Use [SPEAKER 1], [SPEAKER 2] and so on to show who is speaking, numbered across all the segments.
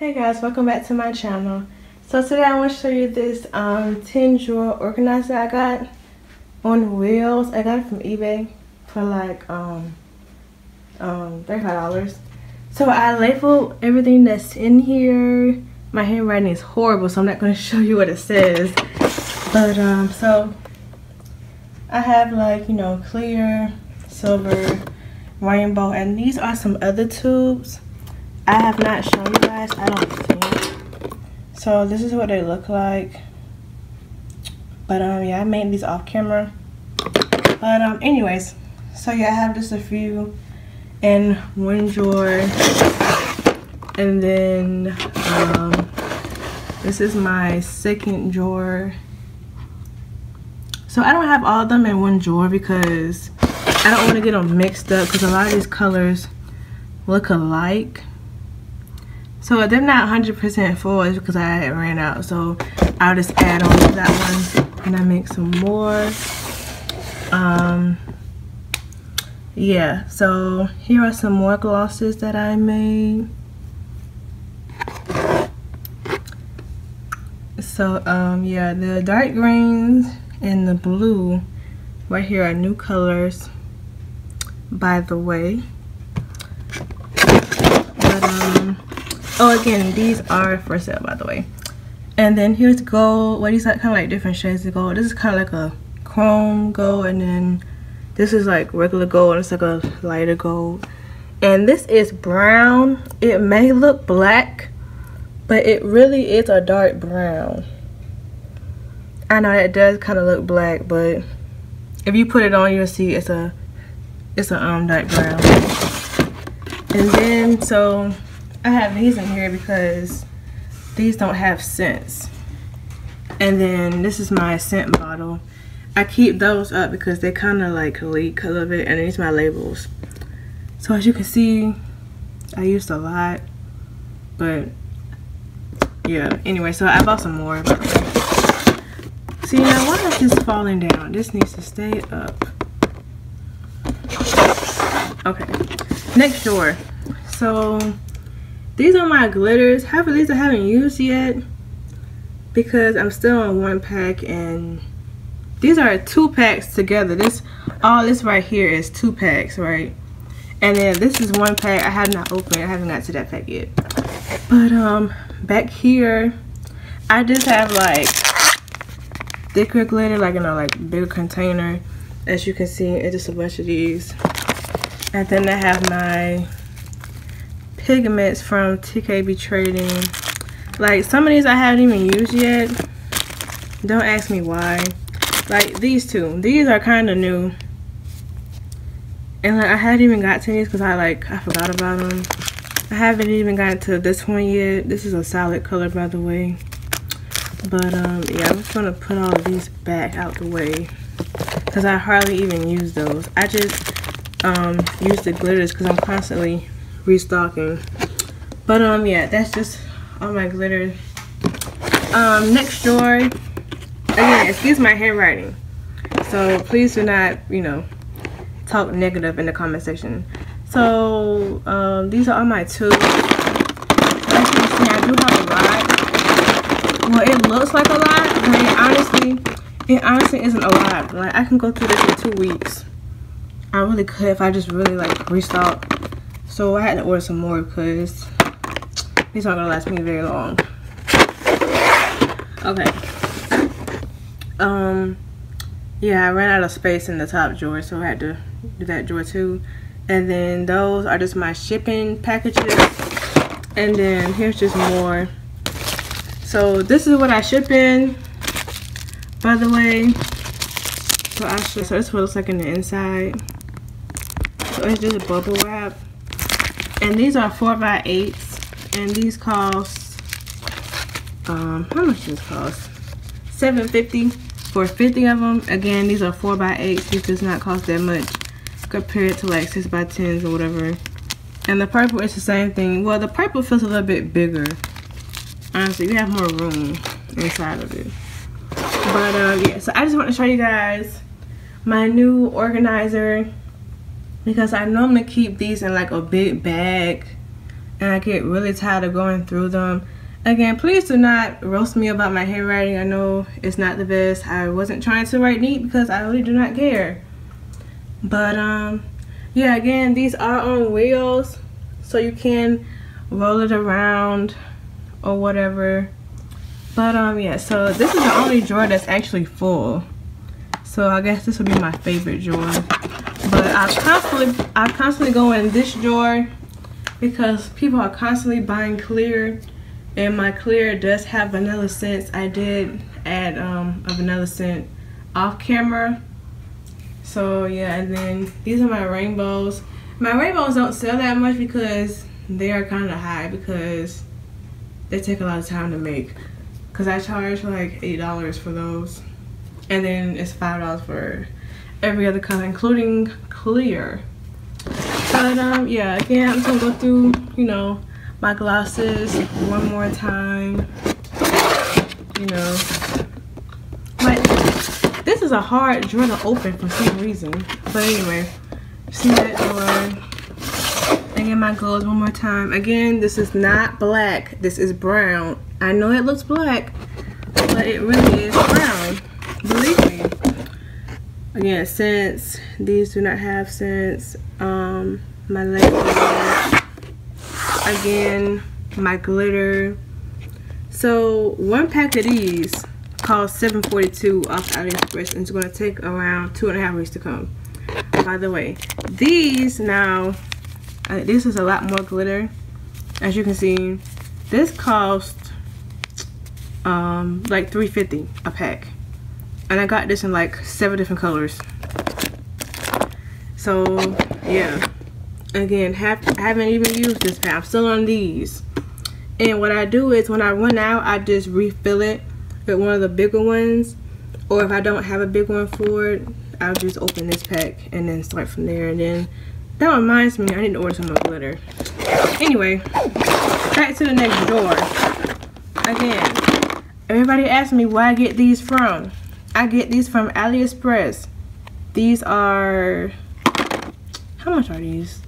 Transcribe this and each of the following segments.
[SPEAKER 1] Hey guys, welcome back to my channel. So today I want to show you this 10 drawer organizer I got on wheels. I got it from eBay for like $35. So I labeled everything that's in here. My handwriting is horrible, so I'm not going to show you what it says. But so I have like, you know, clear, silver, rainbow, and these are some other tubes I have not shown you guys, I don't think. So this is what they look like. But yeah, I made these off camera. But anyways, so yeah, I have just a few in one drawer. And then this is my second drawer. So I don't have all of them in one drawer because I don't want to get them mixed up, because a lot of these colors look alike. So they're not 100% full, it's because I ran out. So I'll just add on to that one and I make some more. Yeah, so here are some more glosses that I made. So yeah, the dark greens and the blue right here are new colors, by the way. But oh, again, these are for sale, by the way. And then here's gold. Well, these are kind of like different shades of gold. This is kind of like a chrome gold, and then this is like regular gold, and it's like a lighter gold. And this is brown. It may look black, but it really is a dark brown. I know it does kind of look black, but if you put it on, you'll see it's a dark brown. And then so I have these in here because these don't have scents. And then this is my scent bottle. I keep those up because they kind of like leak a little bit. And these are my labels. So as you can see, I used a lot. But yeah, anyway, so I bought some more. See, now why is this falling down? This needs to stay up. Okay, next drawer. So these are my glitters. Half of these I haven't used yet because I'm still on one pack, and these are 2 packs together. All this right here is 2 packs, right? And then this is 1 pack I have not opened. I haven't got to that pack yet. But back here I just have like thicker glitter, like in a like bigger container. As you can see, it's just a bunch of these. And then I have my pigments from TKB Trading. Like some of these I haven't even used yet. Don't ask me why. Like these two, these are kind of new, and like I hadn't even got to these because I forgot about them. I haven't even gotten to this one yet. This is a solid color, by the way. But yeah, I'm just gonna put all of these back out the way because I hardly even use those. I just use the glitters because I'm constantly restocking. But yeah, that's just all my glitter. Next drawer, again, excuse my handwriting, so please do not, you know, talk negative in the comment section. So these are all my tubes. As you can see, I do have a lot. Well, it looks like a lot, but it honestly isn't a lot. Like I can go through this in 2 weeks. I really could if I just really like restock. So I had to order some more because these aren't gonna last me very long. Okay. Yeah, I ran out of space in the top drawer, so I had to do that drawer too. And then those are just my shipping packages. And then here's just more. So this is what I ship in, by the way. So this is what it looks like in the inside. So it's just bubble wrap. And these are 4x8s, and these cost how much does this cost? $7.50 for 50 of them. Again, these are 4x8s. These does not cost that much compared to like 6x10s or whatever. And the purple is the same thing. Well, the purple feels a little bit bigger. Honestly, you have more room inside of it. But yeah, so I just want to show you guys my new organizer because I normally keep these in like a big bag and I get really tired of going through them. Again, please do not roast me about my handwriting. I know it's not the best. I wasn't trying to write neat because I really do not care. But yeah, again, these are on wheels, so you can roll it around or whatever. But yeah, so this is the only drawer that's actually full. So I guess this would be my favorite drawer. But I constantly go in this drawer because people are constantly buying clear, and my clear does have vanilla scents. I did add a vanilla scent off camera. So yeah, and then these are my rainbows. My rainbows don't sell that much because they are kind of high because they take a lot of time to make. Because I charge like $8 for those. And then it's $5 for every other color, including clear. But yeah, again, I'm just gonna go through, you know, my glosses one more time. You know, but this is a hard drawer to open for some reason. But anyway, see that drawer. Again, my goals one more time. Again, this is not black. This is brown. I know it looks black, but it really is brown. Believe me. Again, scents. These do not have scents. My label. Again, my glitter. So one pack of these costs $7.42 off AliExpress, and it's going to take around 2.5 weeks to come. By the way, these now, this is a lot more glitter. As you can see, this cost like $3.50 a pack, and I got this in like 7 different colors. So yeah, again, I haven't even used this pack. I'm still on these, and what I do is when I run out, I just refill it with one of the bigger ones, or if I don't have a big one for it, I'll just open this pack and then start from there. And then that reminds me, I need to order some more glitter. Anyway, back to the next drawer. Again, everybody asks me where I get these from. I get these from AliExpress. These are, how much are these?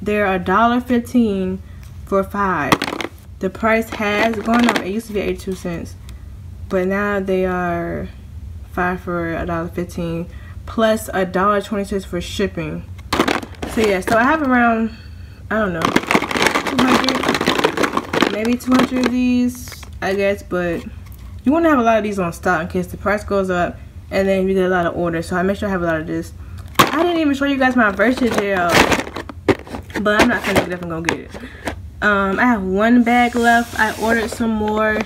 [SPEAKER 1] They're $1.15 for 5. The price has gone up. It used to be 82 cents, but now they are 5 for $1.15 plus $1.26 for shipping. So yeah, so I have around, I don't know, 200, maybe 200 of these, I guess, but you want to have a lot of these on stock in case the price goes up and then you get a lot of orders. So I make sure I have a lot of this. I didn't even show you guys my Versa gel, but I'm not gonna get up and go get it. I have 1 bag left. I ordered some more.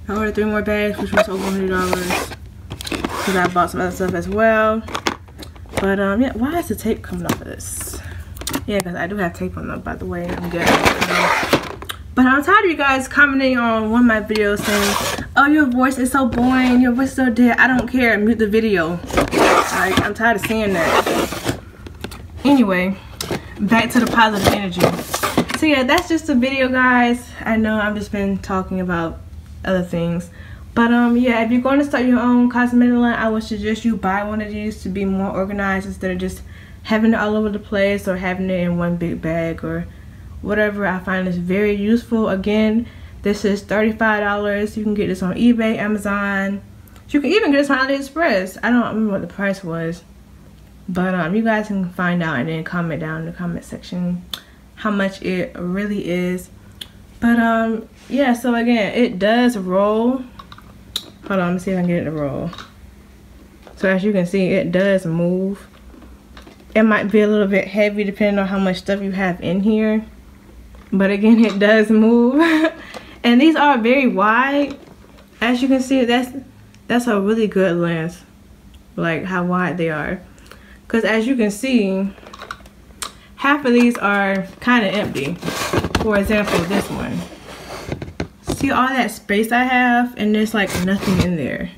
[SPEAKER 1] I ordered 3 more bags, which was over $100 because I bought some other stuff as well. But yeah, why is the tape coming off of this? Yeah, because I do have tape on them, by the way. I'm good. But I'm tired of you guys commenting on one of my videos saying, oh, your voice is so boring, your voice is so dead. I don't care, mute the video. Like, I'm tired of seeing that. Anyway, back to the positive energy. So yeah, that's just a video, guys. I know I've just been talking about other things. But yeah, if you're going to start your own cosmetic line, I would suggest you buy one of these to be more organized instead of just having it all over the place or having it in one big bag or whatever. I find this very useful. Again, this is $35. You can get this on eBay, Amazon. You can even get this on AliExpress. I don't remember what the price was, but you guys can find out and then comment down in the comment section how much it really is. But yeah, so again, it does roll. Hold on, let me see if I can get it to roll. So as you can see, it does move. It might be a little bit heavy depending on how much stuff you have in here, but again, it does move. And these are very wide. As you can see, that's a really good length, like how wide they are. Because as you can see, half of these are kind of empty. For example, this one. See all that space I have, and there's like nothing in there.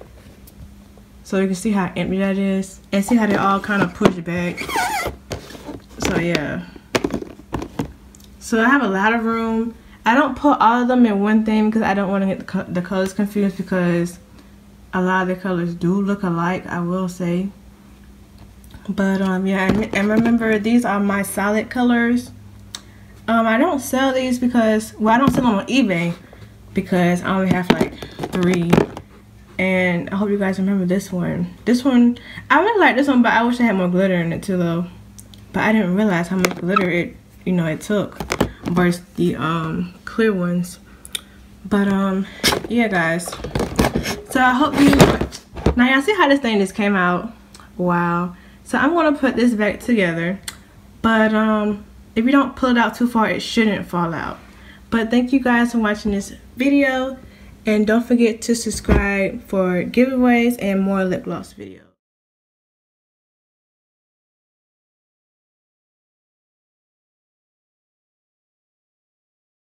[SPEAKER 1] So you can see how empty that is, and see how they all kind of push back. So yeah. So I have a lot of room. I don't put all of them in one thing because I don't want to get the colors confused, because a lot of the colors do look alike, I will say. But yeah, and remember, these are my solid colors. I don't sell these because, well, I don't sell them on eBay because I only have like 3. And I hope you guys remember this one. This one, I really like this one, but I wish I had more glitter in it too though. But I didn't realize how much glitter it, you know, it took versus the clear ones. But yeah guys. So I hope you, now y'all see how this thing just came out. Wow. So I'm gonna put this back together. But if you don't pull it out too far, it shouldn't fall out. But thank you guys for watching this video. And don't forget to subscribe for giveaways and more lip gloss videos.